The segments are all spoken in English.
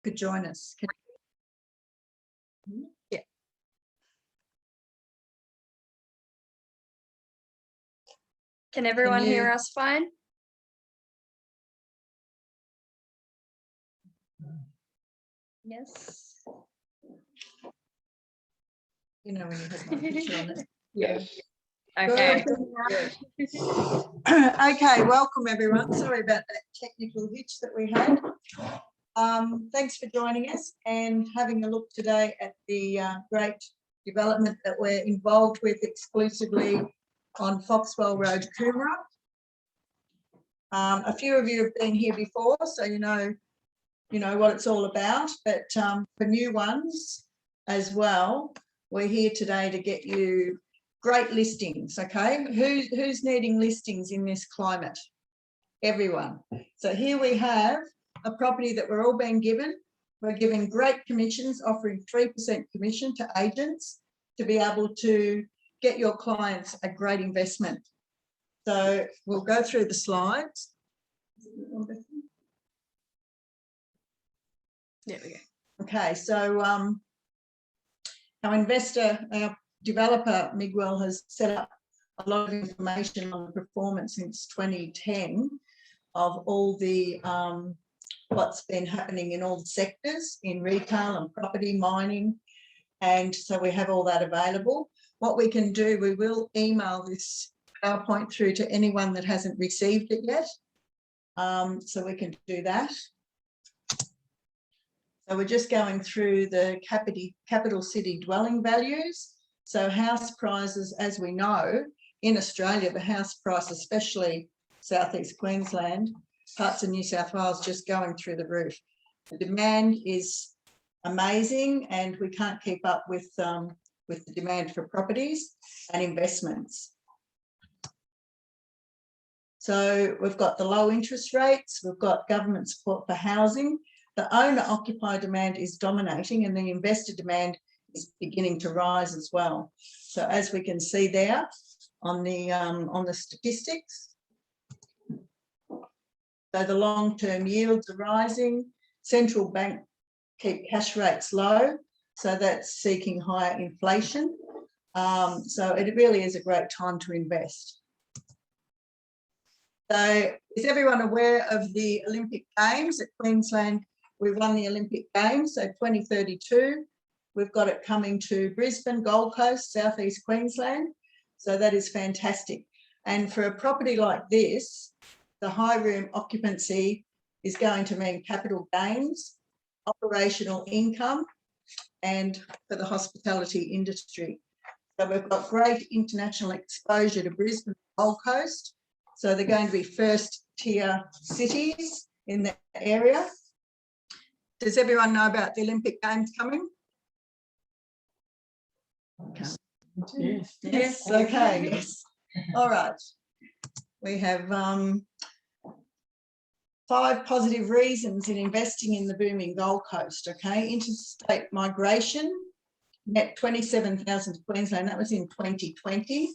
could join us. Yeah. Can everyone hear us fine? Yes. You know when you have my picture on it. Yes. Okay. Okay, welcome everyone. Sorry about that technical hitch that we had. Thanks for joining us and having a look today at the great development that we're involved with exclusively on Foxwell Road, Coomera. A few of you have been here before, so you know what it's all about, but for new ones as well, we're here today to get you great listings. Okay, who's needing listings in this climate? Everyone. So here we have a property that we're all being given. We're giving great commissions, offering 3% commission to agents to be able to get your clients a great investment. So we'll go through the slides. There we go. Okay, so our developer, Miguel, has set up a lot of information on the performance since 2010 of all the what's been happening in all the sectors in retail and property, mining, and so we have all that available. What we can do, we will email this PowerPoint through to anyone that hasn't received it yet, so we can do that. So we're just going through the capital city dwelling values. So house prices, as we know, in Australia, the house price, especially southeast Queensland, parts of New South Wales, just going through the roof. The demand is amazing and we can't keep up with the demand for properties and investments. So we've got the low interest rates, we've got government support for housing. The owner-occupier demand is dominating and the investor demand is beginning to rise as well. So as we can see there on the statistics, so the long-term yields are rising, central bank keep cash rates low, so that's seeking higher inflation. So it really is a great time to invest. So is everyone aware of the Olympic Games at Queensland? We won the Olympic Games, so 2032. We've got it coming to Brisbane, Gold Coast, southeast Queensland. So that is fantastic. And for a property like this, the high room occupancy is going to mean capital gains, operational income, and for the hospitality industry. So we've got great international exposure to Brisbane, Gold Coast. So they're going to be first tier cities in the area. Does everyone know about the Olympic Games coming? Yes. Yes, okay, yes. All right. We have 5 positive reasons in investing in the booming Gold Coast, okay? Interstate migration, net 27,000 to Queensland, that was in 2020.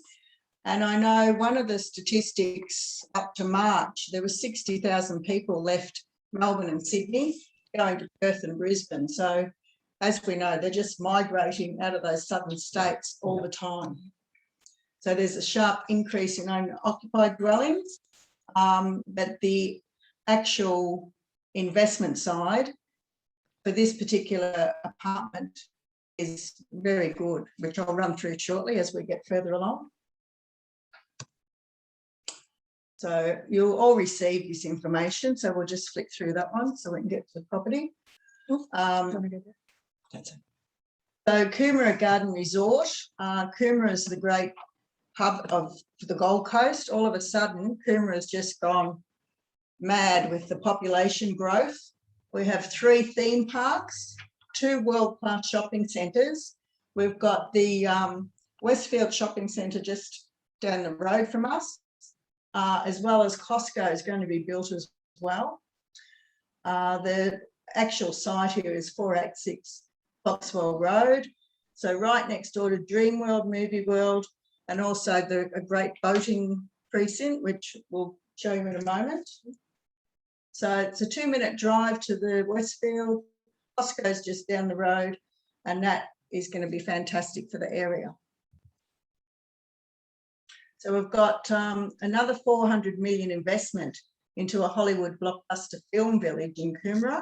And I know one of the statistics up to March, there were 60,000 people left Melbourne and Sydney going to Perth and Brisbane. So as we know, they're just migrating out of those southern states all the time. So there's a sharp increase in owner-occupied dwellings, but the actual investment side for this particular apartment is very good, which I'll run through shortly as we get further along. So you'll all receive this information, so we'll just flick through that one so we can get to the property. So Coomera Garden Resort, Coomera is the great hub of the Gold Coast. All of a sudden, Coomera has just gone mad with the population growth. We have 3 theme parks, 2 world-class shopping centres. We've got the Westfield Shopping Centre just down the road from us, as well as Costco is going to be built as well. The actual site here is 486 Foxwell Road. So right next door to Dreamworld, Movie World, and also a great boating precinct, which we'll show you in a moment. So it's a 2-minute drive to the Westfield Costco's just down the road, and that is going to be fantastic for the area. So we've got another 400 million investment into a Hollywood blockbuster film village in Coomera.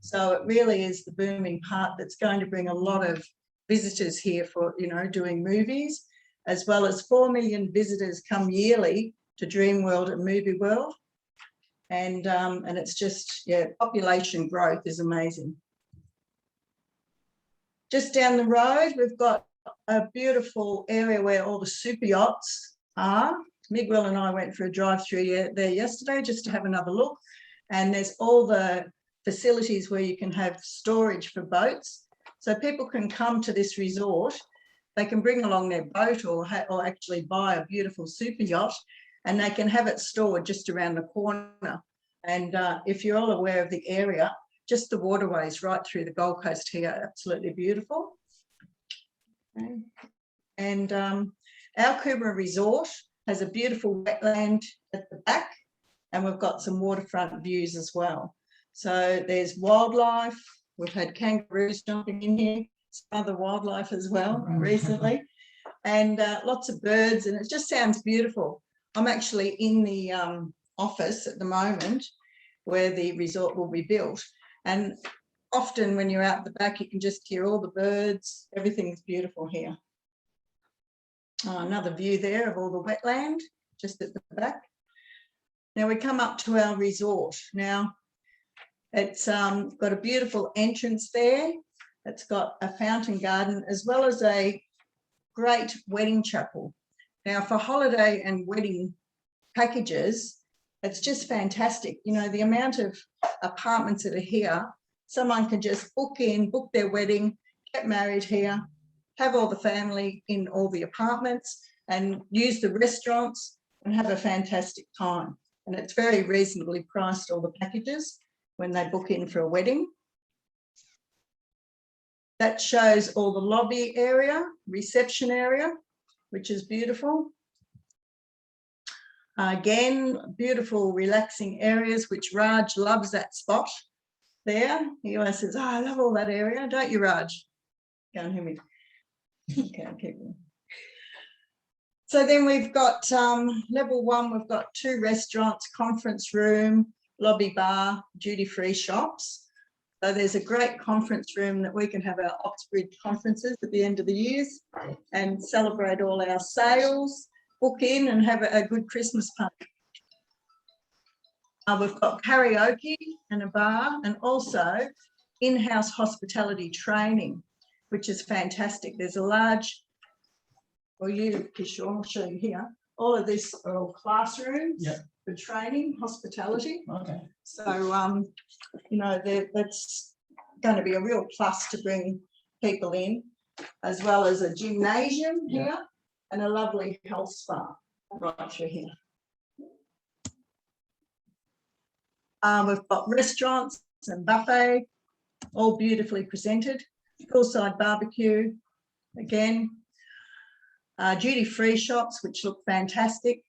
So it really is the booming part that's going to bring a lot of visitors here for, you know, doing movies, as well as 4 million visitors come yearly to Dreamworld and Movie World. And it's just, yeah, population growth is amazing. Just down the road, we've got a beautiful area where all the super yachts are. Miguel and I went for a drive-through there yesterday just to have another look. And there's all the facilities where you can have storage for boats. So people can come to this resort. They can bring along their boat or actually buy a beautiful super yacht, and they can have it stored just around the corner. And if you're all aware of the area, just the waterways right through the Gold Coast here, absolutely beautiful. Okay. And our Coomera resort has a beautiful wetland at the back, and we've got some waterfront views as well. So there's wildlife. We've had kangaroos jumping in here, some other wildlife as well recently, and lots of birds, and it just sounds beautiful. I'm actually in the office at the moment where the resort will be built, and often when you're out the back you can just hear all the birds. Everything's beautiful here. Another view there of all the wetland just at the back. Now we come up to our resort. Now it's got a beautiful entrance there. It's got a fountain garden as well as a great wedding chapel. Now for holiday and wedding packages, it's just fantastic. You know, the amount of apartments that are here, someone can just book their wedding, get married here, have all the family in all the apartments and use the restaurants and have a fantastic time. And it's very reasonably priced, all the packages, when they book in for a wedding. That shows all the lobby area, reception area, which is beautiful. Again, beautiful relaxing areas, which Raj loves that spot there. He always says, oh, I love all that area, don't you, Raj? Go and hear me. Okay, keep going. So then we've got level 1, we've got 2 restaurants, conference room, lobby bar, duty-free shops. So there's a great conference room that we can have our Oxbridge conferences at the end of the years and celebrate all our sales, book in and have a good Christmas party. We've got karaoke and a bar, and also in-house hospitality training, which is fantastic. There's a large, well, Kishore, I'll show you here. All of this are all classrooms for training, hospitality. Okay. So, you know, that's going to be a real plus to bring people in, as well as a gymnasium here and a lovely health spa right through here. We've got restaurants and buffet, all beautifully presented. Poolside barbecue, again. Duty-free shops, which look fantastic.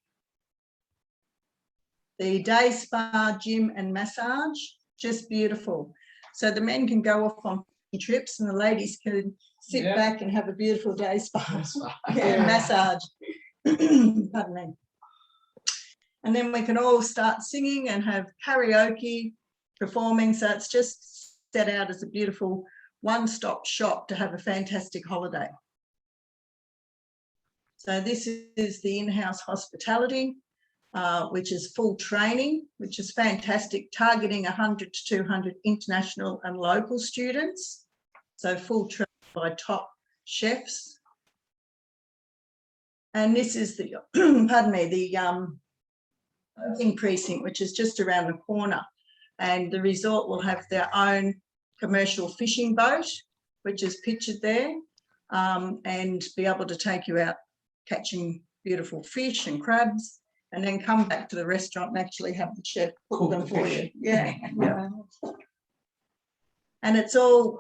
The day spa, gym and massage, just beautiful. So the men can go off on trips and the ladies can sit back and have a beautiful day spa massage. Pardon me. And then we can all start singing and have karaoke, performing. So it's just set out as a beautiful one-stop shop to have a fantastic holiday. So this is the in-house hospitality, which is full training, which is fantastic, targeting 100 to 200 international and local students. So full training by top chefs. And this is the, pardon me, the boating precinct, which is just around the corner. And the resort will have their own commercial fishing boat, which is pictured there, and be able to take you out catching beautiful fish and crabs, and then come back to the restaurant and actually have the chef cook them for you. Yeah. And it's all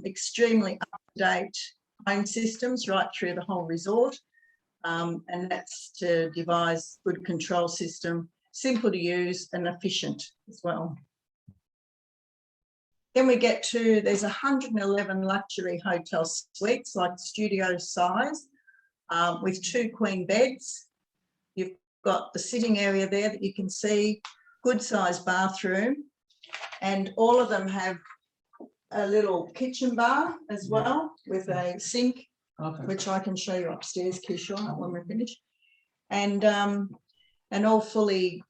extremely up-to-date home systems right through the whole resort. And that's to devise good control system, simple to use and efficient as well. Then we get to, there's 111 luxury hotel suites, like studio size, with 2 queen beds. You've got the sitting area there that you can see, good sized bathroom, and all of them have a little kitchen bar as well with a sink, which I can show you upstairs, Kishore, when we're finished. And all fully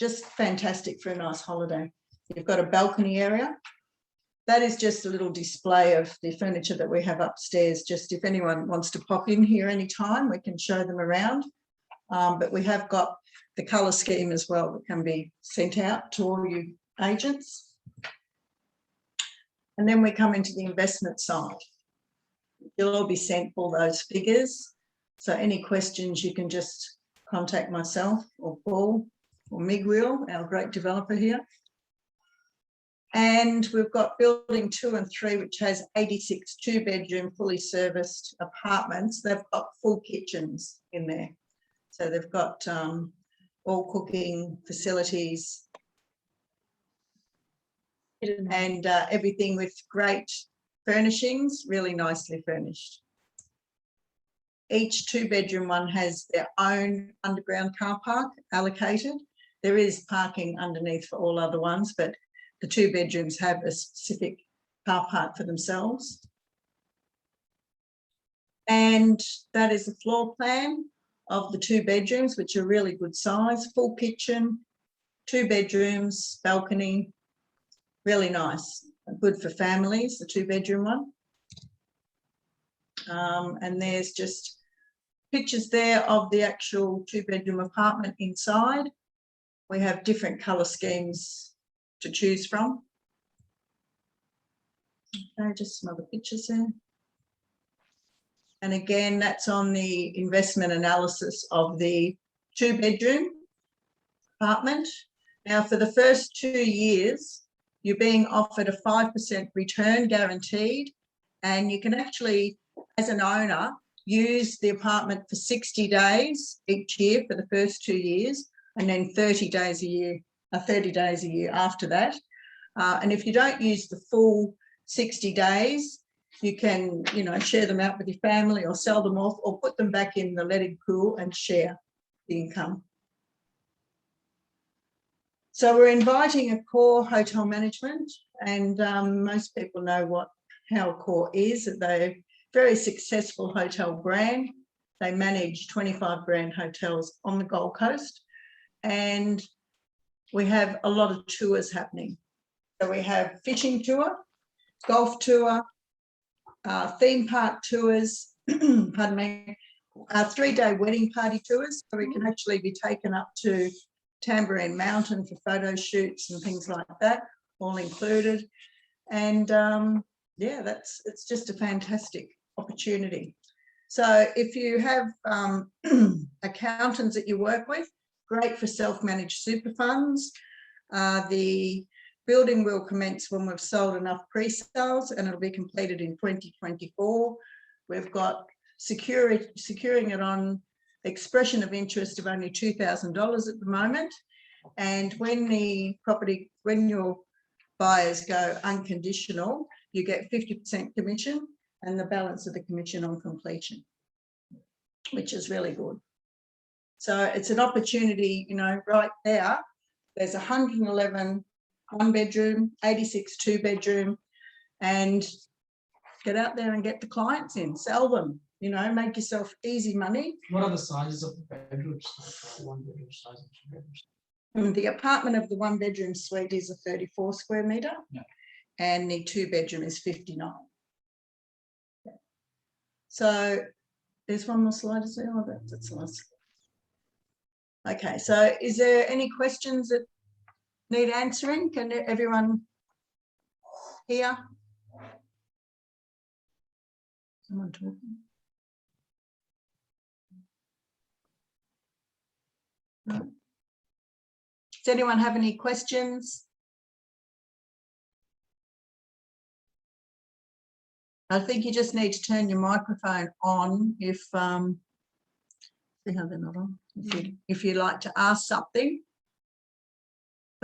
just fantastic for a nice holiday. You've got a balcony area. That is just a little display of the furniture that we have upstairs. Just if anyone wants to pop in here anytime, we can show them around. But we have got the colour scheme as well that can be sent out to all you agents. And then we come into the investment side. You'll all be sent all those figures. So any questions, you can just contact myself or Paul or Miguel, our great developer here. And we've got building 2 and 3, which has 86 2-bedroom, fully serviced apartments. They've got full kitchens in there. So they've got all cooking facilities and everything with great furnishings, really nicely furnished. Each 2-bedroom one has their own underground car park allocated. There is parking underneath for all other ones, but the 2 bedrooms have a specific car park for themselves. And that is the floor plan of the 2 bedrooms, which are really good size, full kitchen, 2 bedrooms, balcony, really nice, good for families, the 2-bedroom one. And there's just pictures there of the actual 2-bedroom apartment inside. We have different colour schemes to choose from. Okay, just some other pictures there. And again, that's on the investment analysis of the 2-bedroom apartment. Now, for the first 2 years, you're being offered a 5% return guaranteed, and you can actually, as an owner, use the apartment for 60 days each year for the first 2 years, and then 30 days a year after that. And if you don't use the full 60 days, you can, share them out with your family or sell them off or put them back in the letting pool and share the income. So we're inviting Accor Hotel Management, and most people know how Accor is. They're a very successful hotel brand. They manage 25 brand hotels on the Gold Coast, and we have a lot of tours happening. So we have fishing tour, golf tour, theme park tours, pardon me, 3-day wedding party tours. So we can actually be taken up to Tambourine Mountain for photo shoots and things like that, all included. And yeah, it's just a fantastic opportunity. So if you have accountants that you work with, great for self-managed super funds. The building will commence when we've sold enough pre-sales, and it'll be completed in 2024. We've got securing it on expression of interest of only $2,000 at the moment. And when your buyers go unconditional, you get 50% commission and the balance of the commission on completion, which is really good. So it's an opportunity, right there. There's 111 1-bedroom, 86 2-bedroom, and get out there and get the clients in, sell them, make yourself easy money. What are the sizes of the bedrooms? Like 1-bedroom size and 2-bedrooms? The apartment of the 1-bedroom suite is a 34 square metre, yeah, and the 2-bedroom is 59. Yeah. So there's one more slide, is there? Oh, that's the last. Okay, so is there any questions that need answering? Can everyone hear? Someone talking? No. Does anyone have any questions? I think you just need to turn your microphone on if see how they're not on. If you'd like to ask something.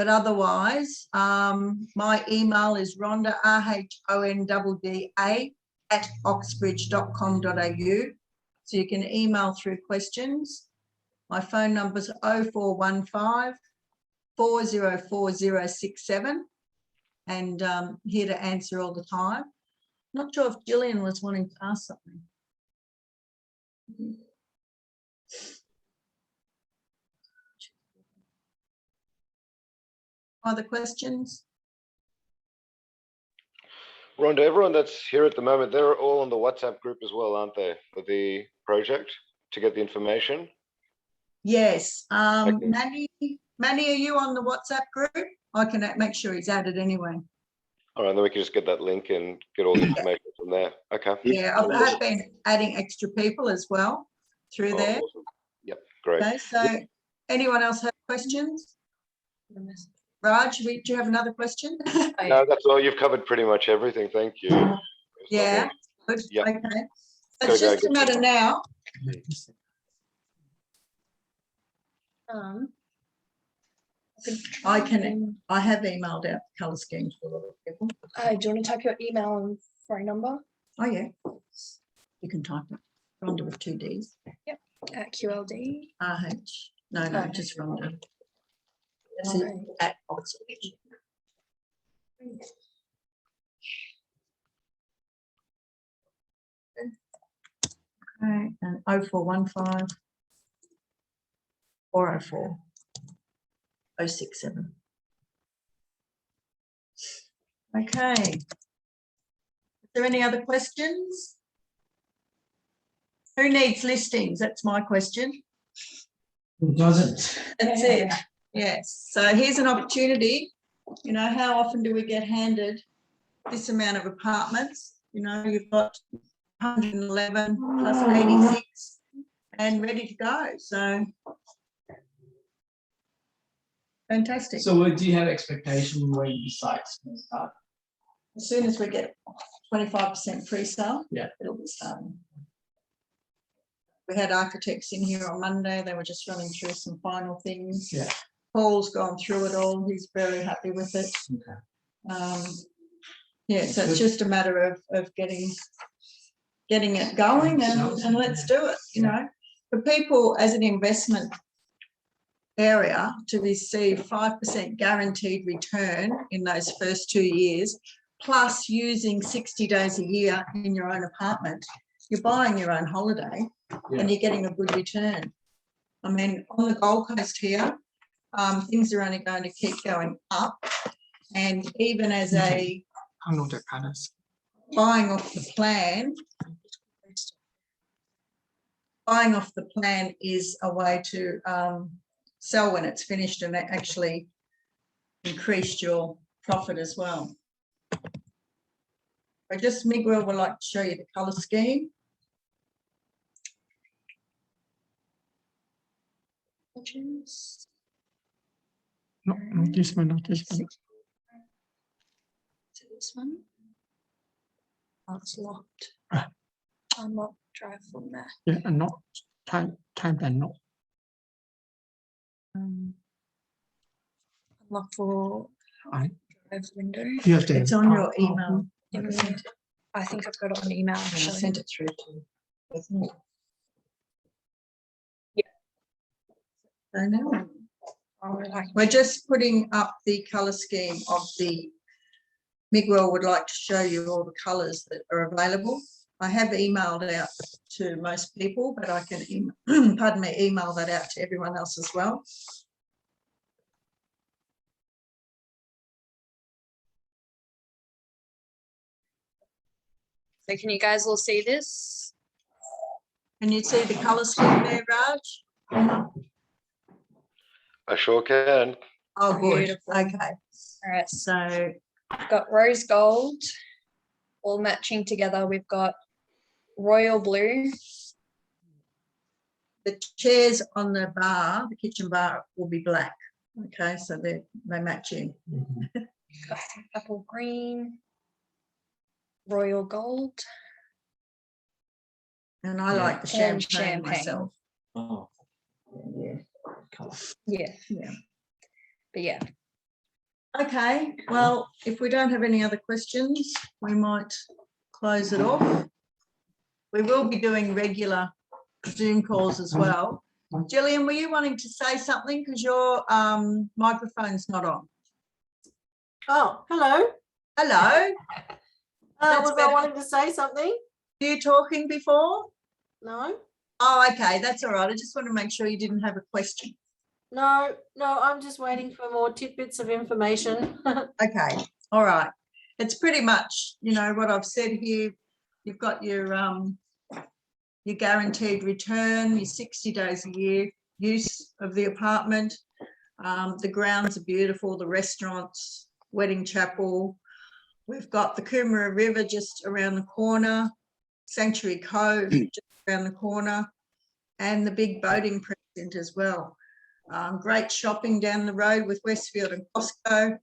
But otherwise, my email is Rhonda, RHONDDA @oxbridge.com.au. So you can email through questions. My phone number is 0415 404067, and here to answer all the time. Not sure if Gillian was wanting to ask something. Other questions? Rhonda, everyone that's here at the moment, they're all on the WhatsApp group as well, aren't they, for the project to get the information? Yes. Okay. Manny, are you on the WhatsApp group? I can make sure he's added anyway. All right, then we can just get that link and get all the information from there. Okay. Yeah, I have been adding extra people as well through Oh, there. awesome. Yep, great. Okay, so anyone else have questions? Raj, do you have another question? No, that's all. You've covered pretty much everything. Thank you. Yeah, good. Yep. Okay. So Gotta it's go just a get matter some. now. I have emailed out the colour schemes for a lot of people. Do you want to type your email and phone number? Oh yeah, you can type it. Rhonda with 2 Ds. At QLD. RH. No, just Rhonda. That's it, at Oxbridge. Okay, and 0415 404 067. Okay. Is there any other questions? Who needs listings? That's my question. Who doesn't? That's it. Yes. So here's an opportunity. You know, how often do we get handed this amount of apartments? You know, you've got 111 plus 86 and ready to go. So fantastic. So do you have expectation when the site's going to start? As soon as we get 25% pre-sale, Yeah, it'll be starting. We had architects in here on Monday. They were just running through some final things. Yeah. Paul's gone through it all. He's very happy with it. Okay. Yeah, so it's just a matter of getting it going and let's do it, you know. For people as an investment area to receive 5% guaranteed return in those first 2 years, plus using 60 days a year in your own apartment, you're buying your own holiday and you're getting a good return. I mean, on the Gold Coast here, things are only going to keep going up. And even as a buying off the plan is a way to sell when it's finished and actually increased your profit as well. Miguel would like to show you the colour scheme. No, not this one, not this one. So this one. Oh, it's locked. Ah. I'm not drive from there. Yeah, and not time and not. Unlock for I drive window. you have to. It's on your email. I think I've got it on email I actually. sent it through to you. Yeah. I know. Oh, We're just putting up the colour scheme of the, Miguel would like to show you all the colours that are available. I have emailed out to most people, but I can, email that out to everyone else as well. So can you guys all see this? Can you see the colour scheme there, Raj? I sure can. Oh, good. Beautiful. Okay. All right, So we've got rose gold, all matching together. We've got royal blue. the chairs on the bar, the kitchen bar, will be black. Okay, so they match in. Got apple green, royal gold, And I like the And champagne myself. Oh, Yeah. colour. yeah, Yeah. but yeah. Okay, well, if we don't have any other questions, we might close it off. We will be doing regular Zoom calls as well. Gillian, were you wanting to say something? Because your microphone's not on. Oh, hello. Hello, That's Was I better. wanting to say something? were you talking before? No, Oh, okay, that's all right. I just want to make sure you didn't have a question. no, I'm just waiting for more tidbits of information. Okay, all right. It's pretty much, you know, what I've said here. You've got your guaranteed return, your 60 days a year use of the apartment. The grounds are beautiful, the restaurants, wedding chapel. We've got the Coomera River just around the corner, Sanctuary Cove just around the corner, and the big boating precinct as well. Great shopping down the road with Westfield and Costco.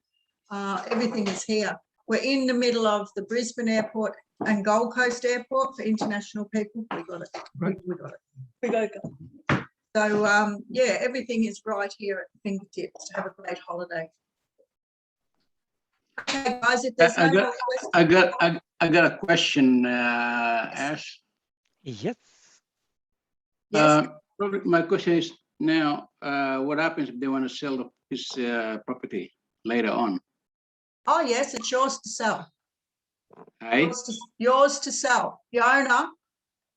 Everything is here. We're in the middle of the Brisbane Airport and Gold Coast Airport for international people. We got it. We got it. We got it. So yeah, everything is right here at the fingertips. Have a great holiday. Okay, guys, if there's no more questions. I got a question, Ash. Yes. Yes. My question is now, what happens if they want to sell this property later on? Oh, yes, it's yours to sell. Right? Yours to sell. The owner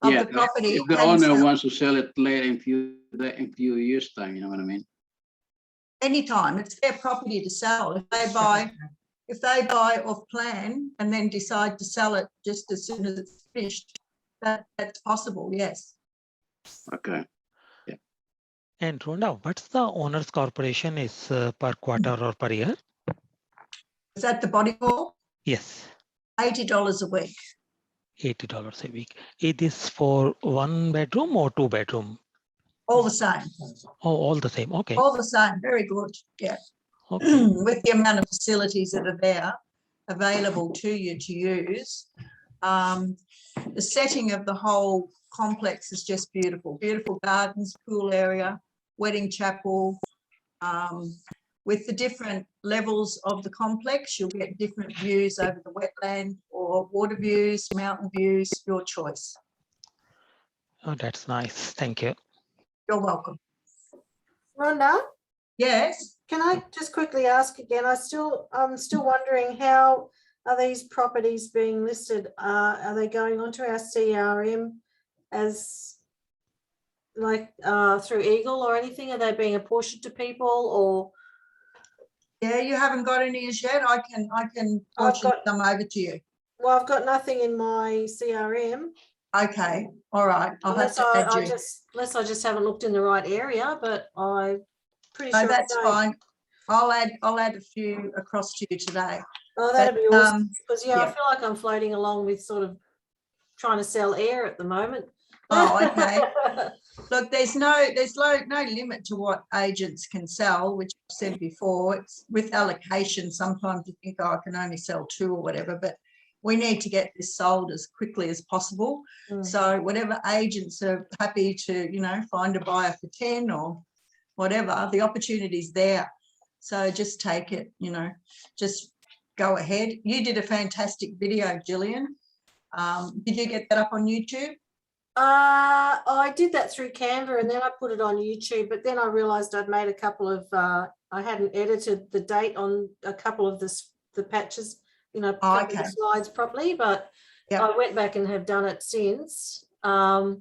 of Yeah, the property. if the can owner sell wants to sell it later in few years' time, you know what I mean? anytime. It's their property to sell. If they buy off plan and then decide to sell it just as soon as it's finished, that's possible, yes. Okay. And Rhonda, what's the owner's corporation is per quarter or per year? Is that the body call? Yes, $80 a week. $80 a week. It is for 1 bedroom or 2 bedroom? All the same. Oh, all the same. Okay. All the same. Very good. Yeah. Okay. With the amount of facilities that are there available to you to use. The setting of the whole complex is just beautiful. Beautiful gardens, pool area, wedding chapel. With the different levels of the complex, you'll get different views over the wetland or water views, mountain views, your choice. Oh, that's nice. Thank you. You're welcome. Rhonda, Yes. can I just quickly ask again? I'm still wondering, how are these properties being listed? Are they going onto our CRM as like through Eagle or anything? Are they being apportioned to people or? Yeah, you haven't got any as yet. I can portion them over to you. Well, I've got nothing in my CRM. Okay, all right. I'll have Unless to add you. unless I just haven't looked in the right area, but I'm pretty No, sure. that's fine. I'll add a few across to you today. Oh, that'd be awesome. Because I yeah. feel like I'm floating along with sort of trying to sell air at the moment. Oh, okay. Look, there's no limit to what agents can sell, which I've said before. It's with allocation. Sometimes you think, oh, I can only sell 2 or whatever, but we need to get this sold as quickly as possible. So whatever agents are happy to, you know, find a buyer for 10 or whatever, the opportunity's there. So just take it, you know, just go ahead. You did a fantastic video, Gillian. Did you get that up on YouTube? I did that through Canva and then I put it on YouTube, but then I realized I'd made a couple of I hadn't edited the date on a couple of the patches, you know, couple of the slides properly, but I went back and have done it since. I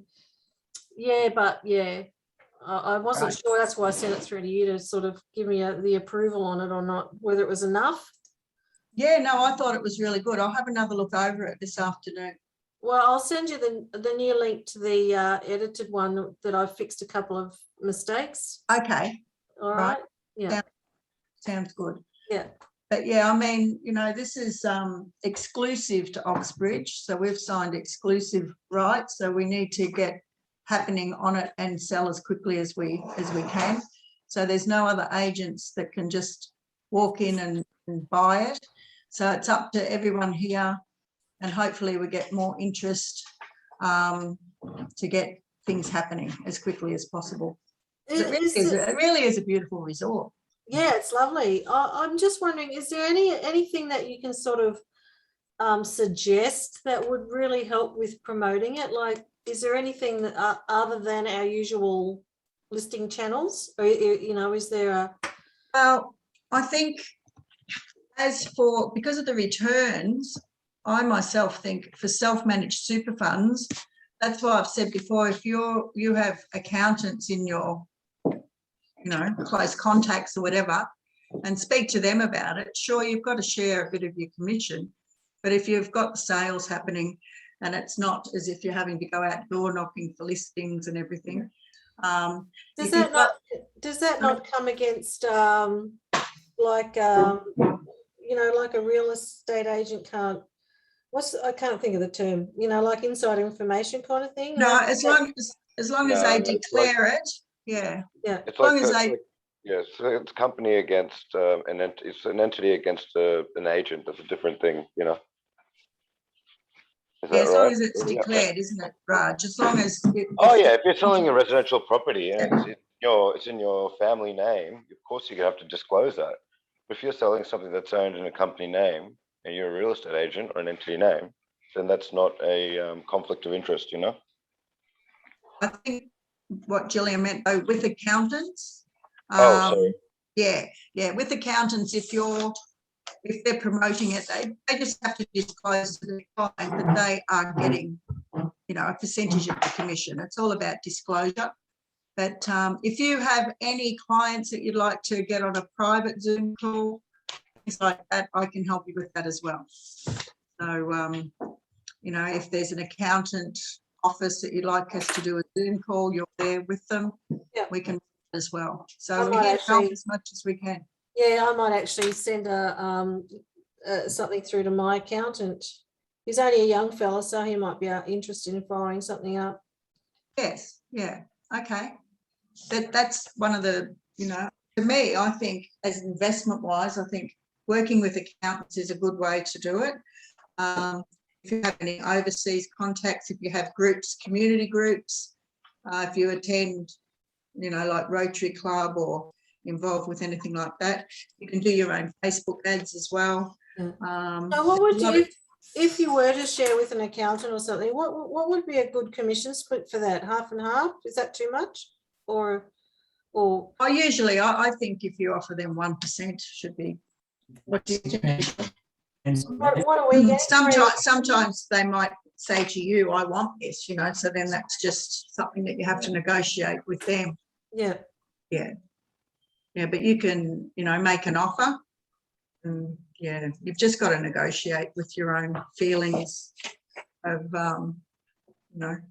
wasn't sure. That's why I sent it through to you to sort of give me the approval on it or not, whether it was enough. Yeah, no, I thought it was really good. I'll have another look over it this afternoon. Well, I'll send you the new link to the edited one that I fixed a couple of mistakes. Okay. All right. Yeah. Sounds good. Yeah. But yeah, I mean, you know, this is exclusive to Oxbridge. So we've signed exclusive rights. So we need to get happening on it and sell as quickly as we can. So there's no other agents that can just walk in and buy it. So it's up to everyone here. And hopefully we get more interest to get things happening as quickly as possible. It really is a beautiful resort. Yeah, it's lovely. I'm just wondering, is there anything that you can sort of suggest that would really help with promoting it? Like, is there anything that other than our usual listing channels, or you know, is there a Well, I think because of the returns, I myself think for self-managed super funds, that's why I've said before, if you have accountants in your, close contacts or whatever, and speak to them about it, sure, you've got to share a bit of your commission. But if you've got sales happening and it's not as if you're having to go out door knocking for listings and everything. does that not come against like like a real estate agent can't, I can't think of the term, like insider information kind of thing? No, as long as they declare it, yeah. Yeah. It's As long like, as they, yes, it's a company against it's an entity against an agent. That's a different thing, you know. Is yeah, that as long right? as it's Yeah. declared, isn't it, Raj? As long as Oh yeah, if you're selling a residential property and it's in your family name, of course you have to disclose that. But if you're selling something that's owned in a company name and you're a real estate agent or an entity name, then that's not a conflict of interest, you know. I think what Gillian meant though, with accountants. Oh, sorry. Yeah, with accountants, if they're promoting it, they just have to disclose to the client that they are getting, a percentage of the commission. It's all about disclosure. But if you have any clients that you'd like to get on a private Zoom call, things like that, I can help you with that as well. So, if there's an accountant office that you'd like us to do a Zoom call, you're there with them, Yeah. we can as well. I So we might can help actually- as much as we can. Yeah, I might actually send something through to my accountant. He's only a young fella, so he might be interested in following something up. Yes, yeah, okay. That's one of the, to me, I think as investment wise, I think working with accountants is a good way to do it. If you have any overseas contacts, if you have groups, community groups, if you attend, like Rotary Club or involved with anything like that, you can do your own Facebook ads as well. So what would you, if you were to share with an accountant or something, what would be a good commission split for that? Half and half? Is that too much? Or I think if you offer them 1% should be. What do you think? what are we getting? Sometimes they might say to you, I want this, so then that's just something that you have to negotiate with them. Yeah. Yeah, but you can, make an offer. And yeah, you've just got to negotiate with your own feelings of,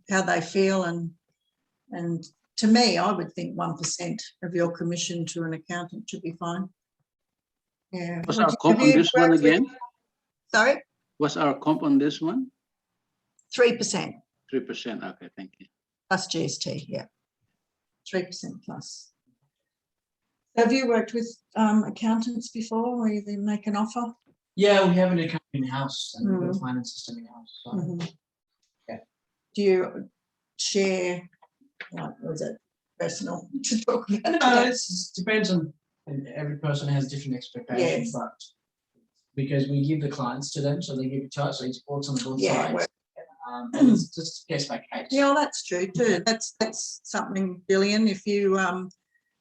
how they feel. And to me, I would think 1% of your commission to an accountant should be fine. Yeah. What's our comp on this one again? Sorry? What's our comp on this one? 3%. 3%. Okay, thank you. Plus GST, yeah. 3% plus. Have you worked with accountants before where they make an offer? Yeah, we have an account in-house and we've got a finance system in-house. So. Mhm. Yeah. Do you share, like, was it personal to talk about? No, it depends on, and every person has different expectations, Yes. but because we give the clients to them, so they give it to us, so it works on both Yeah, sides. And it's just case by case. Yeah, well, that's true too. That's something, Billion, if you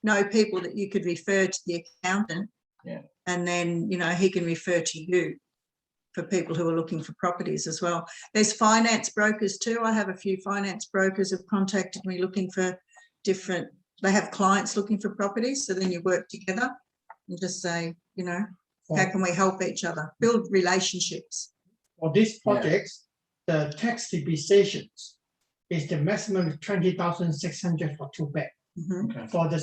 know people that you could refer to the accountant. Yeah. And then, he can refer to you for people who are looking for properties as well. There's finance brokers too. I have a few finance brokers have contacted me looking for they have clients looking for properties. So then you work together and just say, how can we help each other? Build relationships. For this project, the tax depreciation is the maximum 20,600 for 2 bed. Mhm. Okay. For the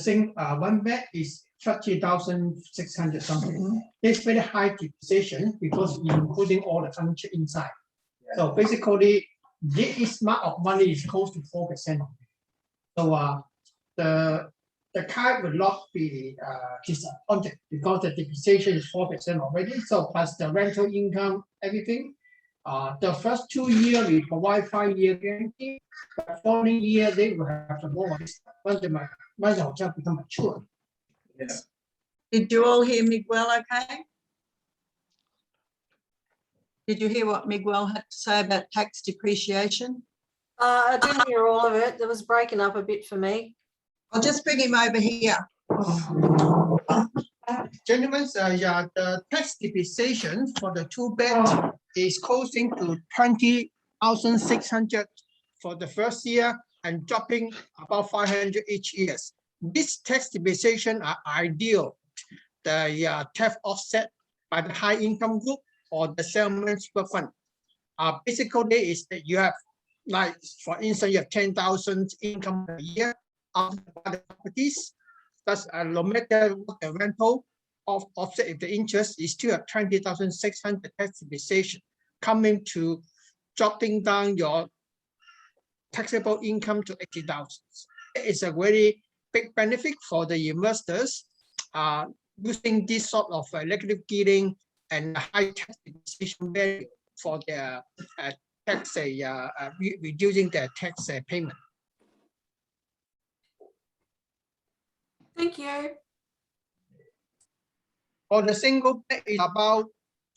1 bed is 30,600 something. Mhm. It's very high depreciation because including all the furniture inside. So basically, this amount of money is close to 4%. So the car will not be disappointed because the depreciation is 4% already. So plus the rental income, everything. The first 2 years we provide 5-year guarantee. The following year they will have the more once the hotel become mature. Yeah. Did you all hear Miguel okay? Did you hear what Miguel had to say about tax depreciation? I didn't hear all of it. It was breaking up a bit for me. I'll just bring him over here. Gentlemen, yeah, the tax depreciation for the two-bed is closing to 20,600 for the first year and dropping about 500 each year. This tax depreciation are ideal. The theft offset by the high income group or the settlement super fund. Basically, is that you have, like, for instance, you have 10,000 income a year after the properties. That's no matter what the rental offset, if the interest is still at 20,600 tax depreciation, coming to dropping down your taxable income to 80,000. It's a very big benefit for the investors using this sort of negative gearing and high tax depreciation value for their tax, reducing their tax payment. Thank you. For the single bed is about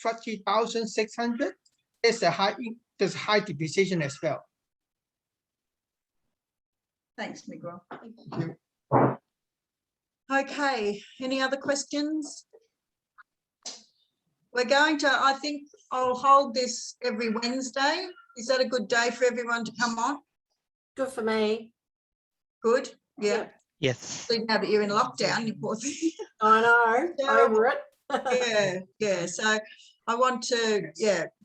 30,600. There's high depreciation as well. Thanks, Miguel. Okay, any other questions? We're going to, I think I'll hold this every Wednesday. Is that a good day for everyone to come on? Good for me. Good, yeah. Yes. Now that you're in lockdown, you poor thing. I know. Over it. Yeah. So I want to,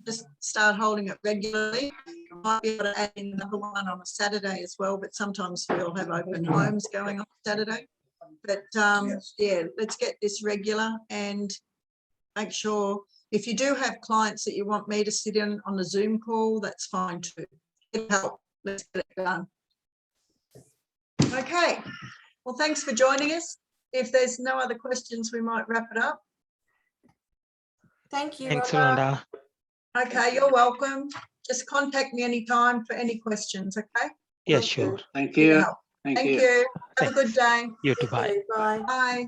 just start holding it regularly. I might be able to add in another one on a Saturday as well, but sometimes we all have open homes going on Saturday. But let's get this regular and make sure if you do have clients that you want me to sit in on a Zoom call, that's fine too. Get help. Let's get it done. Okay. Well, thanks for joining us. If there's no other questions, we might wrap it up. Thank you. Thanks, Rhonda. Rhonda. Okay, you're welcome. Just contact me anytime for any questions, okay? Yeah, sure. Thank Need you. help. Thank Thank you. you. Have a good day. You too. Bye. Bye. Bye.